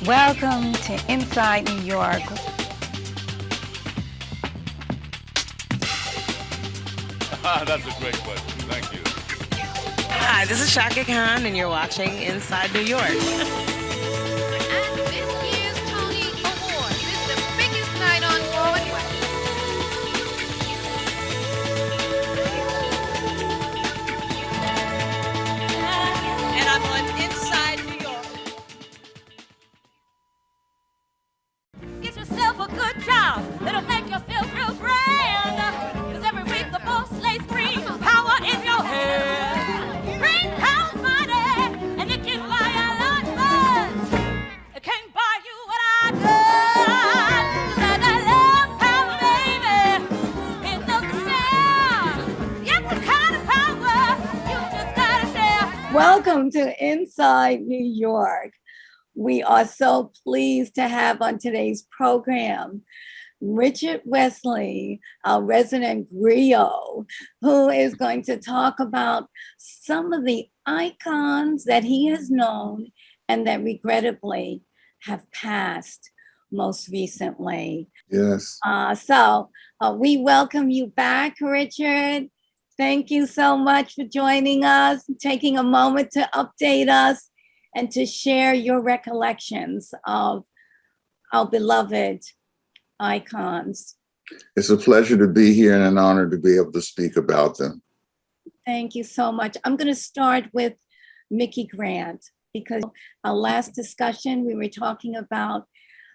Welcome to Inside New York. That's a great question. Thank you. Hi, this is Shaka Khan, and you're watching Inside New York. And this year's Tony Awards is the biggest night on Broadway. And I'm on Inside New York. Get yourself a good job. It'll make you feel real grand. 'Cause every week the boss lays green power in your hand. Green power's money, and it can buy a lot more. It can't buy you what I got. 'Cause I love power, baby. It looks fair. Yes, the kind of power you just gotta share. Welcome to Inside New York. We are so pleased to have on today's program Richard Wesley, our resident griot, who is going to talk about some of the icons that he has known and that regrettably have passed most recently. Yes. So we welcome you back, Richard. Thank you so much for joining us, taking a moment to update us and to share your recollections of our beloved icons. It's a pleasure to be here and an honor to be able to speak about them. Thank you so much. I'm going to start with Micki Grant because our last discussion, we were talking about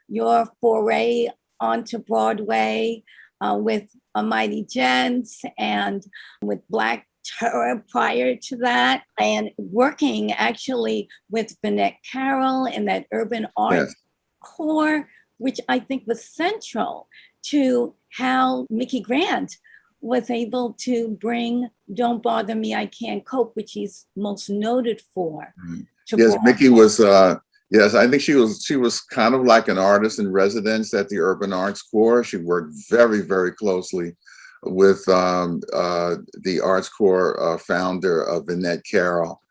your foray onto Broadway with A Mighty Gents and with Black Terror prior to that, and working actually with Vinette Carroll in that urban art Yes. core, which I think was central to how Micki Grant was able to bring Don't Bother Me, I Can't Cope, which he's most noted for. to Yes, Broadway. Micki was. Yes, I think she was kind of like an artist in residence at the Urban Arts Corps. She worked very, very closely with the Arts Corps founder, Vinette Carroll.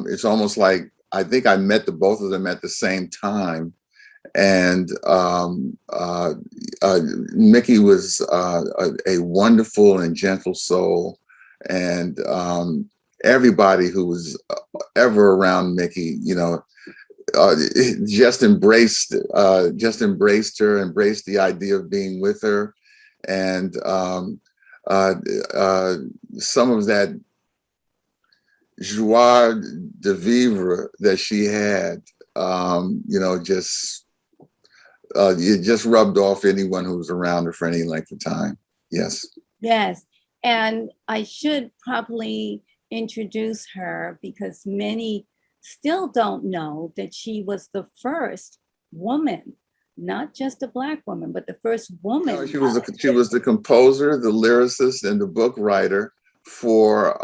It's almost like I think I met the both of them at the same time. And Micki was a wonderful and gentle soul, and everybody who was ever around Micki, just embraced her, embraced the idea of being with her, and some of that joie de vivre that she had, it just rubbed off anyone who was around her for any length of time. Yes. Yes, and I should probably introduce her because many still don't know that she was the first woman, not just a Black woman, but the first woman. No, she was the composer, the lyricist, and the book writer for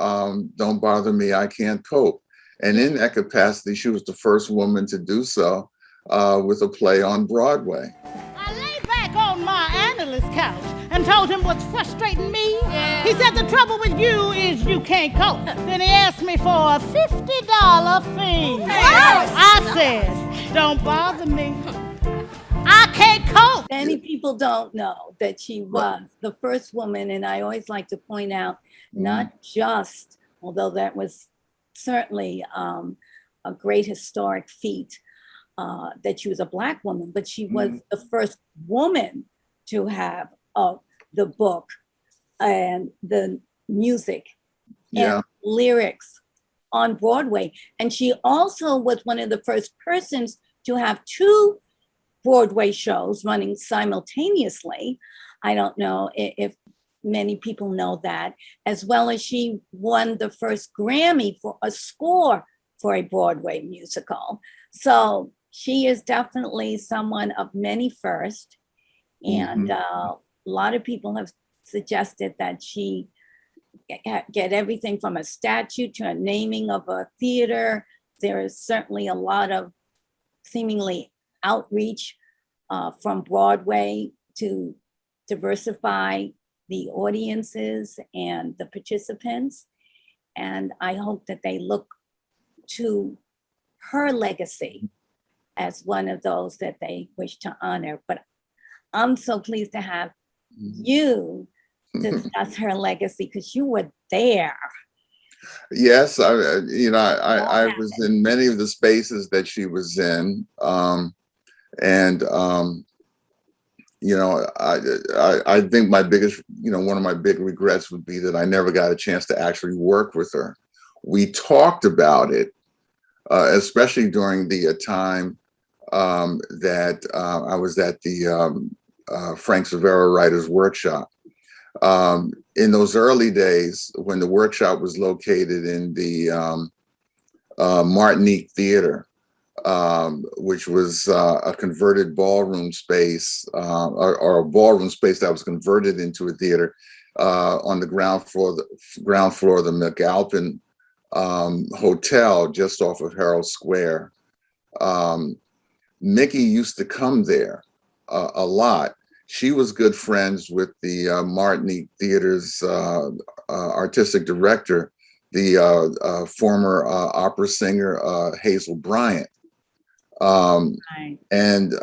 Don't Bother Me, I Can't Cope. And in that capacity, she was the first woman to do so with a play on Broadway. I lay back on my analyst couch and told him what's frustrating me. He said the trouble with you is you can't cope. Then he asked me for a $50 fee. I said, don't bother me. I can't cope. Many people don't know that she was the first woman, and I always like to point out, not just, although that was certainly a great historic feat, that she was a Black woman, but she was the first woman to have the book and the music and lyrics on Broadway. And she also was one of the first persons to have two Broadway shows running simultaneously. I don't know if many people know that, as well as she won the first Grammy for a score for a Broadway musical. So she is definitely someone of many firsts. And a lot of people have suggested that she get everything from a statue to a naming of a theater. There is certainly a lot of seemingly outreach from Broadway to diversify the audiences and the participants. And I hope that they look to her legacy as one of those that they wish to honor. But I'm so pleased to have you discuss her legacy because you were there. Yes, I was in many of the spaces that she was in, and I think my biggest, one of my big regrets would be that I never got a chance to actually work with her. We talked about it, especially during the time that I was at the Frank Severo Writers Workshop. In those early days, when the workshop was located in the Martinique Theater, which was a converted ballroom space, or a ballroom space that was converted into a theater on the ground floor of the McAlpin Hotel, just off of Herald Square. Micki used to come there a lot. She was good friends with the Martinique Theater's artistic director, the former opera singer Hazel Bryant. Right. And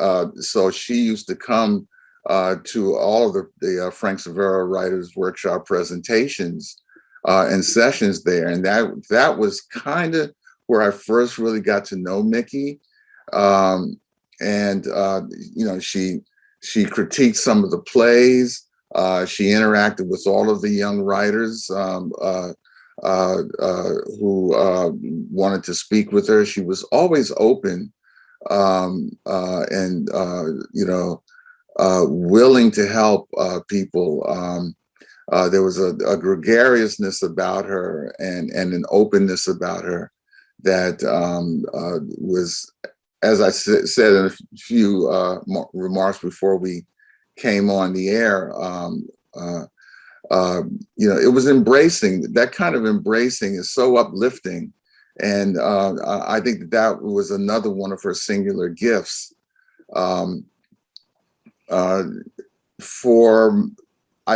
so she used to come to all of the Frank Severo Writers Workshop presentations and sessions there. And that was kind of where I first really got to know Micki. She critiqued some of the plays. She interacted with all of the young writers who wanted to speak with her. She was always open and willing to help people. There was a gregariousness about her and an openness about her that was, as I said in a few remarks before we came on the air, it was embracing. That kind of embracing is so uplifting. And I think that was another one of her singular gifts. I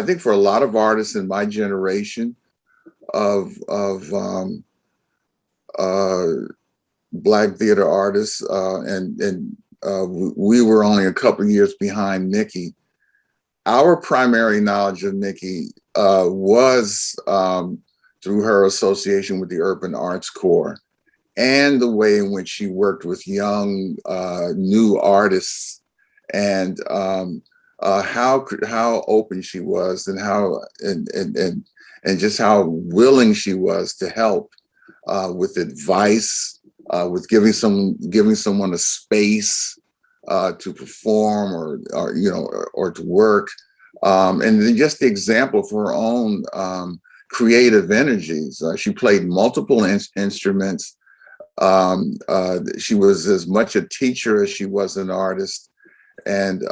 think for a lot of artists in my generation of Black theater artists, we were only a couple of years behind Micki. Our primary knowledge of Micki was through her association with the Urban Arts Corps and the way in which she worked with young, new artists, and how open she was, and how and just how willing she was to help with advice, with giving someone a space to perform or to work, and then just the example for her own creative energies. She played multiple instruments. She was as much a teacher as she was an artist. And,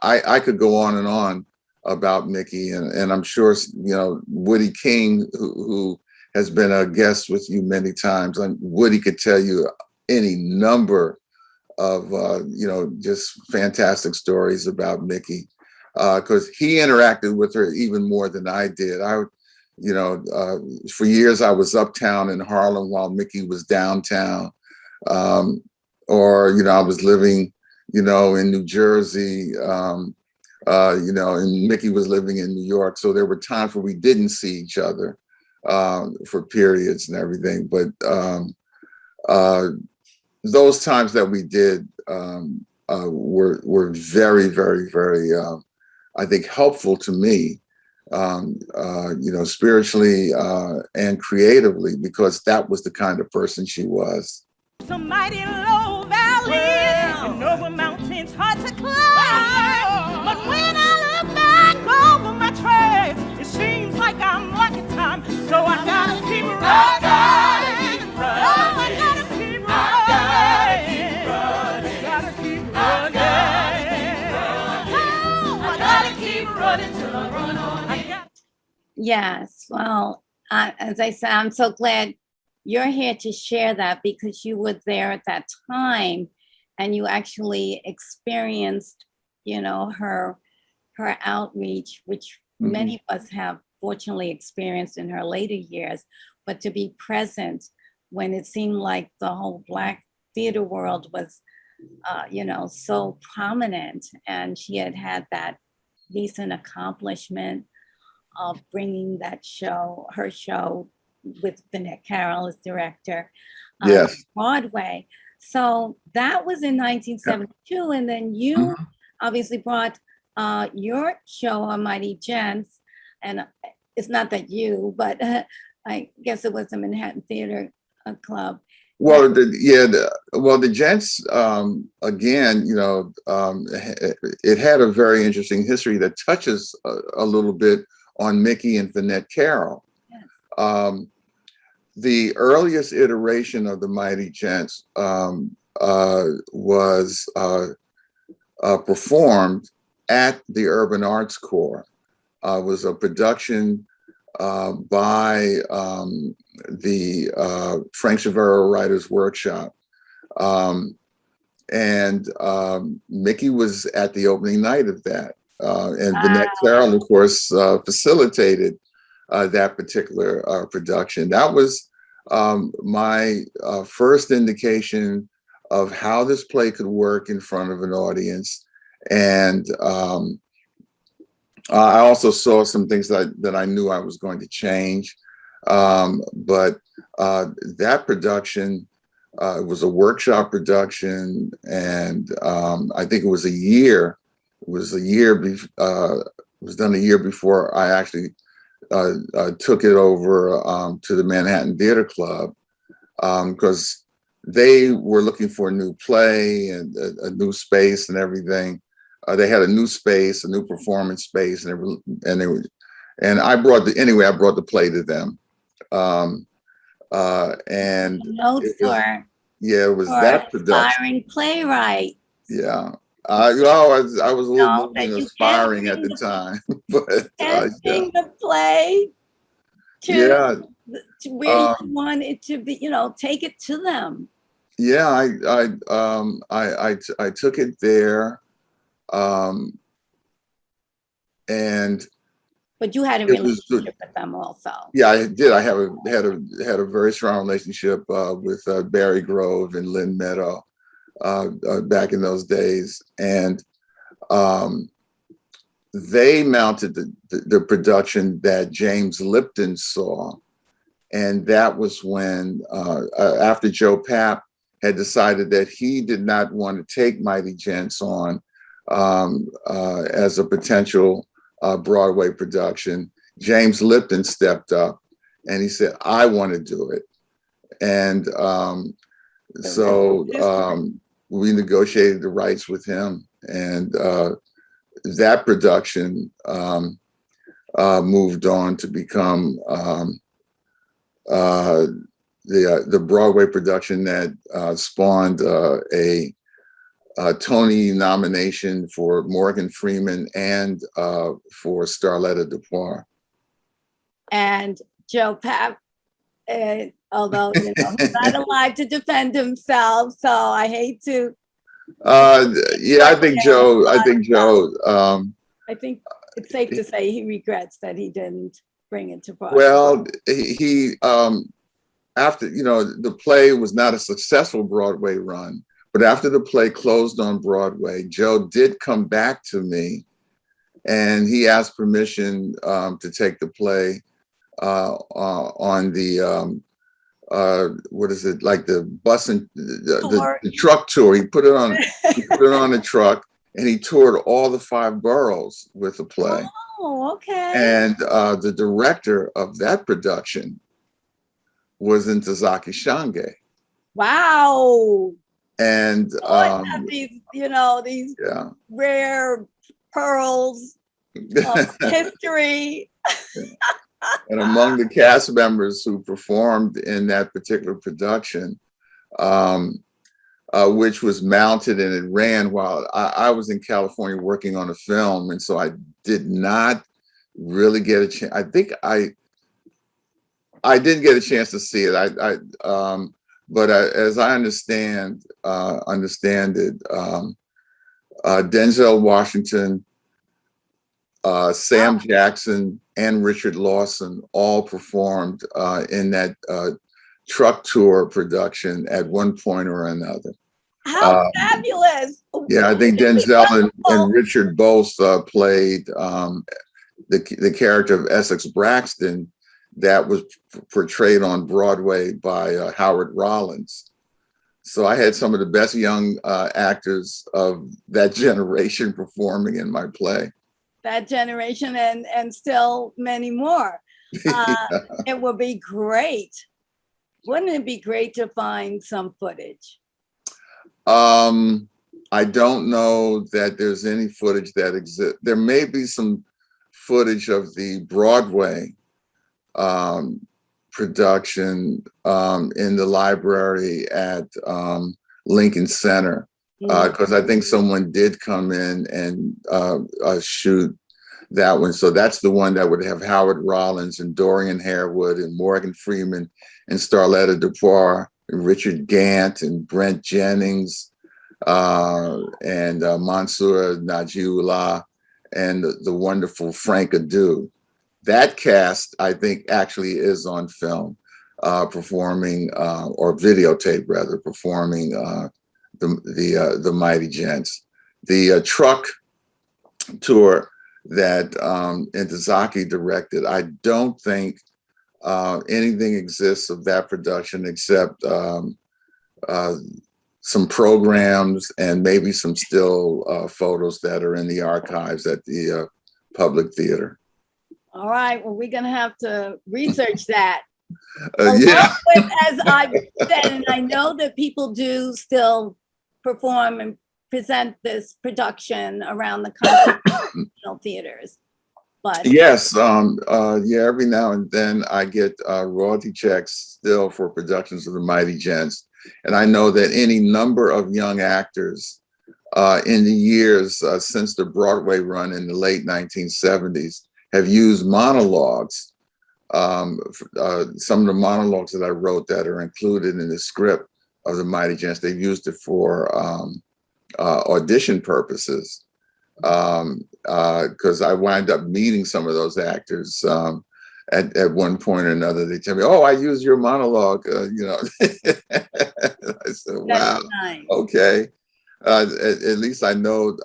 I could go on and on about Micki, and I'm sure, Woody King, who has been a guest with you many times, and Woody could tell you any number of, just fantastic stories about Micki, because he interacted with her even more than I did. For years I was uptown in Harlem while Micki was downtown, or I was living, in New Jersey, and Micki was living in New York. So there were times where we didn't see each other for periods and everything. But those times that we did were very, very, very, I think, helpful to me, spiritually and creatively, because that was the kind of person she was. Some mighty low valleys and over mountains hard to climb. But when I look back over my trail, it seems like I'm lucky time. So I gotta keep running. Oh, I gotta keep running. Gotta keep running. Oh, I gotta keep running till I run on. Yes. Well, as I said, I'm so glad you're here to share that, because you were there at that time and you actually experienced, her outreach, which many of us have fortunately experienced in her later years. But to be present when it seemed like the whole Black theater world was, so prominent, and she had had that recent accomplishment of bringing her show with Vinette Carroll as director, to Yes. Broadway. So that was in 1972, and then you obviously brought your show on Mighty Gents, and it's not that you, but I guess it was the Manhattan Theater Club. Well, the Gents, again, it had a very interesting history that touches a little bit on Micki and Vinette Carroll. Yes. The earliest iteration of the Mighty Gents was performed at the Urban Arts Corps. It was a production by the Frank Shavero Writers Workshop. And Micki was at the opening night of that. And Vinette Carroll, of course, facilitated that particular production. That was my first indication of how this play could work in front of an audience. And I also saw some things that I knew I was going to change. But that production was a workshop production, and I think it was a year. It was done a year before I actually took it over to the Manhattan Theater Club, because they were looking for a new play and a new space and everything. They had a new space, a new performance space, and I brought the play to them. And it was that production. Aspiring playwright. Yeah. I was a little aspiring at the time, but testing the play to where you want it to be, take it to them. Yeah, I took it there, and but you had a relationship with them also. Yeah, I did. I had a very strong relationship with Barry Grove and Lynn Meadow back in those days, and they mounted the production that James Lipton saw, and that was when after Joe Papp had decided that he did not want to take Mighty Gents on as a potential Broadway production, James Lipton stepped up and he said, I want to do it. And so we negotiated the rights with him, and that production moved on to become the Broadway production that spawned a Tony nomination for Morgan Freeman and for Starletta Dupois. And Joe Papp, although he's not alive to defend himself, so I hate to. I think Joe. I think it's safe to say he regrets that he didn't bring it to Broadway. Well, he after the play was not a successful Broadway run. But after the play closed on Broadway, Joe did come back to me, and he asked permission to take the play on the what is it, like the bus and the truck tour. He put it on a truck, and he toured all the 5 boroughs with the play. Oh, okay. And the director of that production was Ntozake Shange. Wow. And these rare pearls of history. And among the cast members who performed in that particular production, which was mounted and it ran while I was in California working on a film, and so I did not really get a chance. I think I didn't get a chance to see it. But as I understand it, Denzel Washington, Sam Jackson, and Richard Lawson all performed in that truck tour production at one point or another. How fabulous! Yeah, I think Denzel and Richard both played the character of Essex Braxton that was portrayed on Broadway by Howard Rollins. So I had some of the best young actors of that generation performing in my play. That generation and still many more. It would be great. Wouldn't it be great to find some footage? I don't know that there's any footage that exists. There may be some footage of the Broadway production in the library at Lincoln Center, because I think someone did come in and shoot that one. So that's the one that would have Howard Rollins and Dorian Harewood and Morgan Freeman and Starletta Dupois and Richard Gant and Brent Jennings and Mansour Najiullah and the wonderful Frank Adu. That cast, I think, actually is on film, performing or videotape rather, performing the Mighty Gents. The truck tour that Intozaki directed, I don't think anything exists of that production except some programs and maybe some still photos that are in the archives at the Public Theater. All right, well, we're gonna have to research that. Yeah. With, as I've said, and I know that people do still perform and present this production around the country, theaters. But yes, yeah, every now and then I get royalty checks still for productions of the Mighty Gents. And I know that any number of young actors in the years since the Broadway run in the late 1970s have used monologues. Some of the monologues that I wrote that are included in the script of the Mighty Gents, they've used it for audition purposes. Because I wind up meeting some of those actors at one point or another. They tell me, "Oh, I used your monologue." I said, "Wow, nice. Okay." At least I know,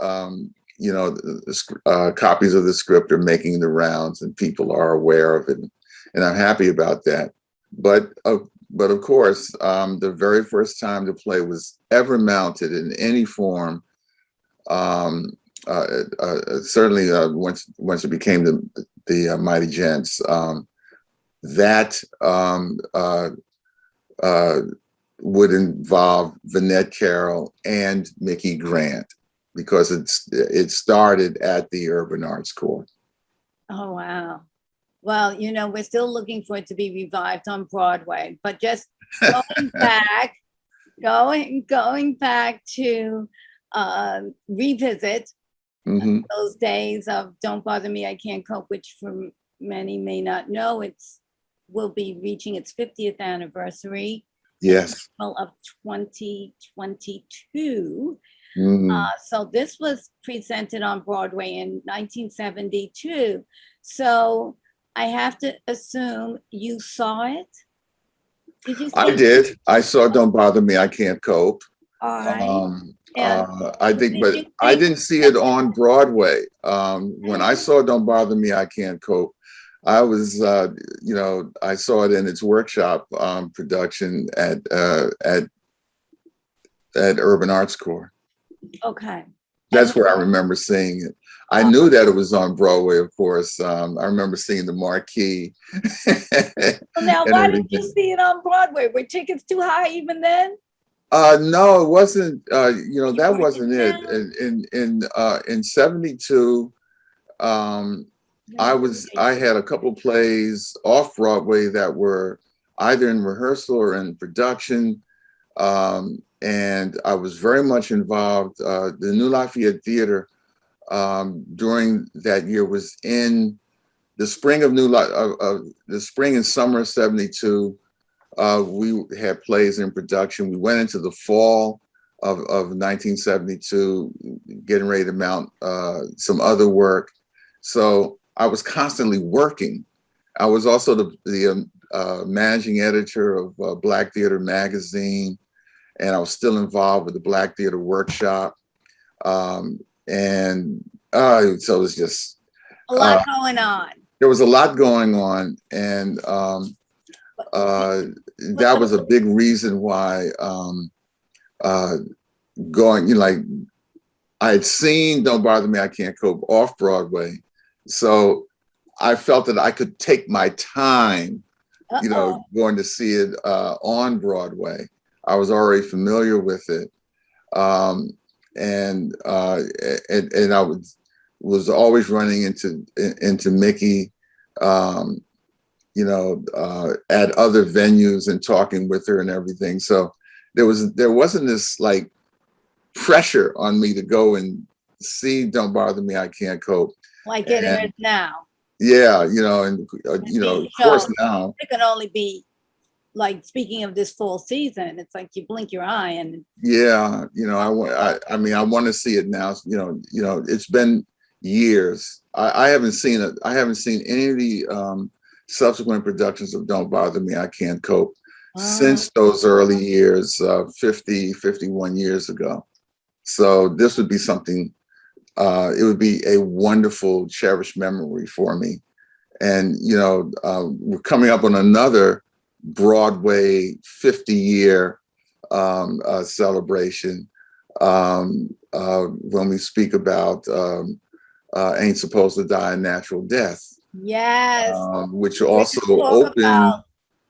copies of the script are making the rounds and people are aware of it, and I'm happy about that. But of course, the very first time the play was ever mounted in any form. Certainly once it became the Mighty Gents, that would involve Vinette Carroll and Micki Grant, because it started at the Urban Arts Corps. Oh, wow. Well, we're still looking for it to be revived on Broadway, but just going back, going back to revisit those days of Don't Bother Me, I Can't Cope, which for many may not know, will be reaching its 50th anniversary. Yes. Of 2022. So this was presented on Broadway in 1972. So I have to assume you saw it. Did you see I it? did. I saw Don't Bother Me, I Can't Cope. All right. I think, but I didn't see it on Broadway. When I saw Don't Bother Me, I Can't Cope, I was, I saw it in its workshop production at Urban Arts Corps. Okay. That's where I remember seeing it. I knew that it was on Broadway, of course. I remember seeing the marquee. Now, why did you see it on Broadway? Were tickets too high even then? No, it wasn't. That wasn't it. In 72, I had a couple plays off Broadway that were either in rehearsal or in production. And I was very much involved. The New Lafayette Theater during that year was in the spring of the spring and summer of 72. We had plays in production. We went into the fall of 1972, getting ready to mount some other work. So I was constantly working. I was also the managing editor of Black Theater Magazine, and I was still involved with the Black Theater Workshop. And so it was just A lot going on. there was a lot going on, and that was a big reason why going, like, I had seen Don't Bother Me, I Can't Cope off Broadway. So I felt that I could take my time, going to see it on Broadway. I was already familiar with it. And I was always running into Micki, at other venues and talking with her and everything. So there wasn't this like pressure on me to go and see Don't Bother Me, I Can't Cope. Like it is now. Yeah, and of course now it can only be like, speaking of this fall season, it's like you blink your eye and yeah, I want to see it now. It's been years. I haven't seen it. I haven't seen any of the subsequent productions of Don't Bother Me, I Can't Cope since those early years, 50, 51 years ago. So this would be something, it would be a wonderful, cherished memory for me. And, we're coming up on another Broadway 50-year celebration when we speak about Ain't Supposed to Die a Natural Death. Yes. Which also opened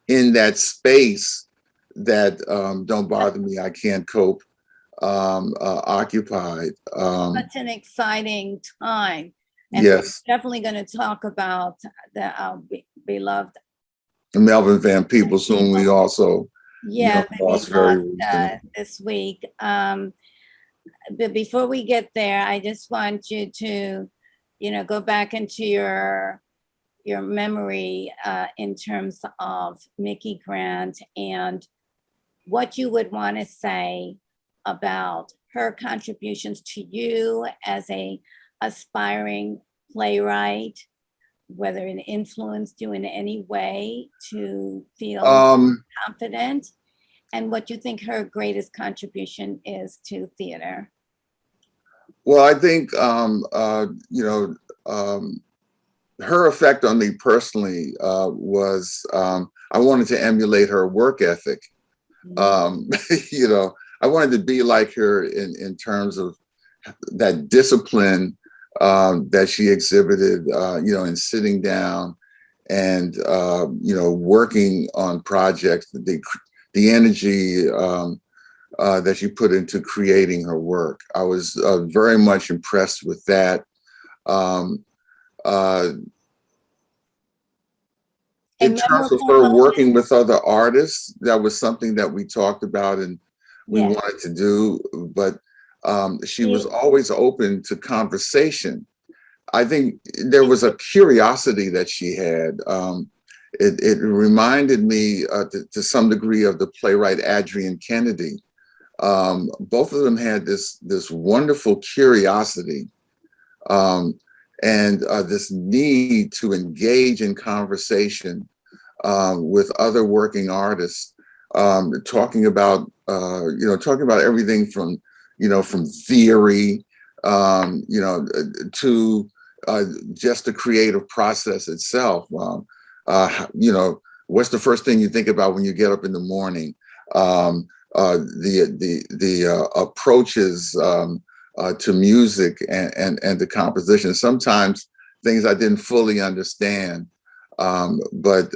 in that space that Don't Bother Me, I Can't Cope occupied. Such an exciting time. And yes, we're definitely going to talk about the beloved Melvin Van Peebles, whom we also lost very recently this week. But before we get there, I just want you to, go back into your memory in terms of Micki Grant and what you would want to say about her contributions to you as a aspiring playwright, whether it influenced you in any way to feel confident, and what you think her greatest contribution is to theater. Well, I think her effect on me personally was I wanted to emulate her work ethic. I wanted to be like her in terms of that discipline that she exhibited, in sitting down and, working on projects, the energy that she put into creating her work. I was very much impressed with that. In terms of her working with other artists, that was something that we talked about and we wanted to do, but she was always open to conversation. I think there was a curiosity that she had. It reminded me to some degree of the playwright Adrienne Kennedy. Both of them had this wonderful curiosity and this need to engage in conversation with other working artists, talking about everything from theory, to just the creative process itself. What's the first thing you think about when you get up in the morning? The approaches to music and the composition. Sometimes things I didn't fully understand, but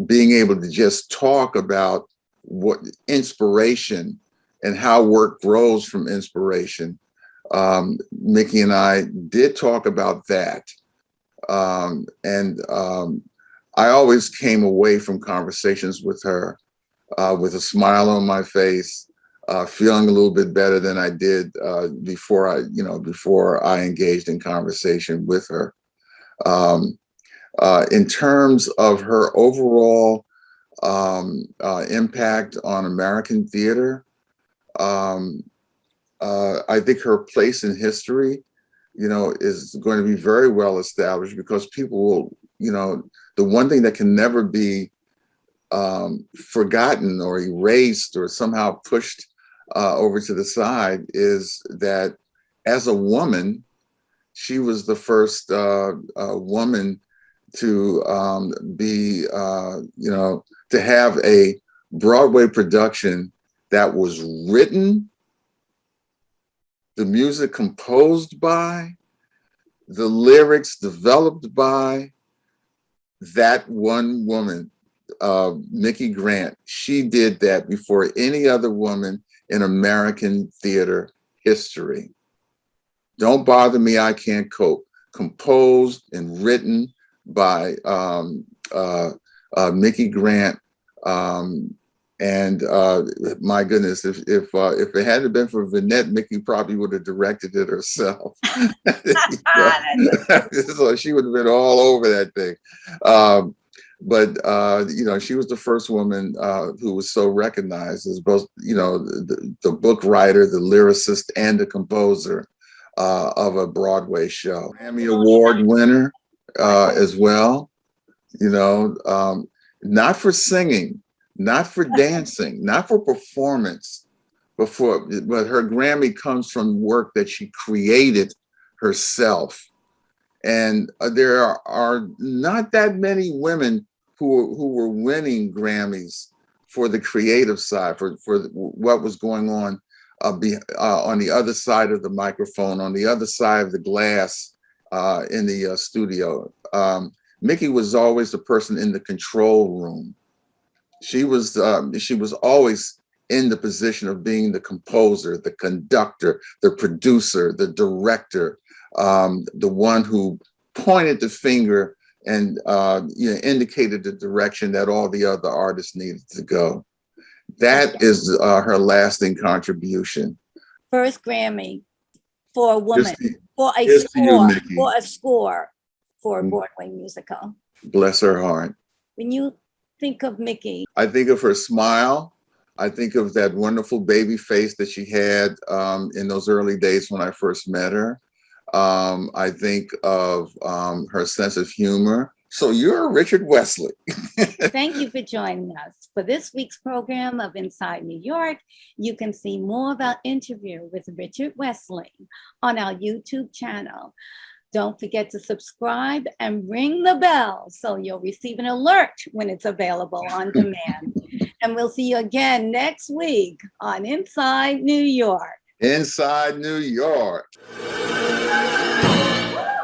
being able to just talk about what inspiration and how work grows from inspiration. Micki and I did talk about that. I always came away from conversations with her with a smile on my face, feeling a little bit better than I did before I engaged in conversation with her. In terms of her overall impact on American theater, I think her place in history, is going to be very well established because people will, the one thing that can never be forgotten or erased or somehow pushed over to the side is that as a woman, she was the first woman to be, to have a Broadway production that was written, the music composed by, the lyrics developed by that one woman, Micki Grant. She did that before any other woman in American theater history. Don't Bother Me, I Can't Cope, composed and written by Micki Grant. My goodness, if it hadn't been for Vinette, Micki probably would have directed it herself. So she would have been all over that thing. But she was the first woman who was so recognized as both, the book writer, the lyricist, and the composer of a Broadway show. Grammy Award winner as well. Not for singing, not for dancing, not for performance, but her Grammy comes from work that she created herself. And there are not that many women who were winning Grammys for the creative side, for what was going on the other side of the microphone, on the other side of the glass in the studio. Micki was always the person in the control room. She was always in the position of being the composer, the conductor, the producer, the director, the one who pointed the finger and indicated the direction that all the other artists needed to go. That is her lasting contribution. First Grammy for a woman, for a score for a Broadway musical. Bless her heart. When you think of Micki, I think of her smile. I think of that wonderful baby face that she had in those early days when I first met her. I think of her sense of humor. So you're Richard Wesley. Thank you for joining us. For this week's program of Inside New York, you can see more of our interview with Richard Wesley on our YouTube channel. Don't forget to subscribe and ring the bell so you'll receive an alert when it's available on demand. And we'll see you again next week on Inside New York. Inside New York.